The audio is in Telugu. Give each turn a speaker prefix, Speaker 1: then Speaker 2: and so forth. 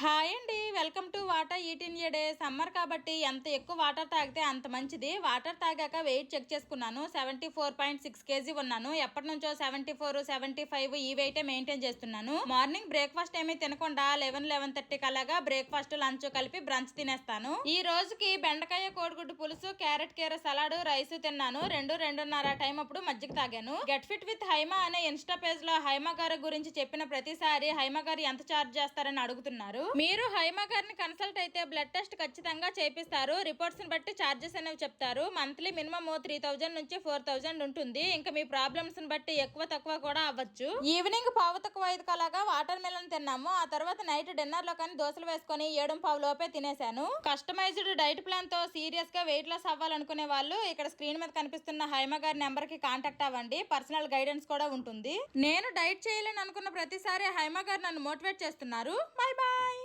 Speaker 1: హాయ్ అండి, welcome to water eat in a day. Summer కాబట్టి ఎంత ఎక్కువ వాటర్ తాగితే అంత మంచిది. వాటర్ తాగాక వెయిట్ చెక్ చేసుకున్నాను. 74.6 kg ఉన్నాను. ఎప్పటి నుంచో 74, 75 ఈ వెయిటే మెయింటైన్ చేస్తున్నాను. మార్నింగ్ బ్రేక్ఫాస్ట్ ఏమీ తినకుండా 11-11:30 కలాగా బ్రేక్ఫాస్ట్ లంచ్ కలిపి బ్రంచ్ తినేస్తాను. ఈ రోజుకి బెండకాయ కోడిగుడ్డు పులుసు, క్యారెట్ కీర సలాడ్, రైస్ తిన్నాను. 2-2:30 టైం అప్పుడు మజ్జిగ తాగాను. గెట్ ఫిట్ విత్ హైమా అనే ఇన్స్టా పేజ్ లో హైమా గారి గురించి చెప్పిన ప్రతిసారి హైమా గారు ఎంత ఛార్జ్ చేస్తారని అడుగుతున్నారు. మీరు హైమా గారిని కన్సల్ట్ అయితే బ్లడ్ టెస్ట్ ఖచ్చితంగా చేపిస్తారు. రిపోర్ట్స్ ని బట్టి చార్జెస్ అనేవి చెప్తారు. మంత్లీ మినిమం 3000 నుంచి 4000 ఉంటుంది. ఇంకా మీ ప్రాబ్లమ్స్ ని బట్టి ఎక్కువ తక్కువ కూడా అవ్వచ్చు. ఈవినింగ్ 4:15 కలాగా వాటర్ మెలన్ తిన్నాము. ఆ తర్వాత నైట్ డిన్నర్ లో కానీ దోశలు వేసుకొని 7:15 లోపే తినేశాను. కస్టమైజ్డ్ డైట్ ప్లాన్ తో సీరియస్ గా వెయిట్ లాస్ అవ్వాలనుకునే వాళ్ళు ఇక్కడ స్క్రీన్ మీద కనిపిస్తున్న హైమా గారి నెంబర్ కి కాంటాక్ట్ అవ్వండి. పర్సనల్ గైడెన్స్ కూడా ఉంటుంది. నేను డైట్ చేయాలని అనుకున్న ప్రతిసారి హైమా గారు నన్ను మోటివేట్ చేస్తున్నారు. Bye bye.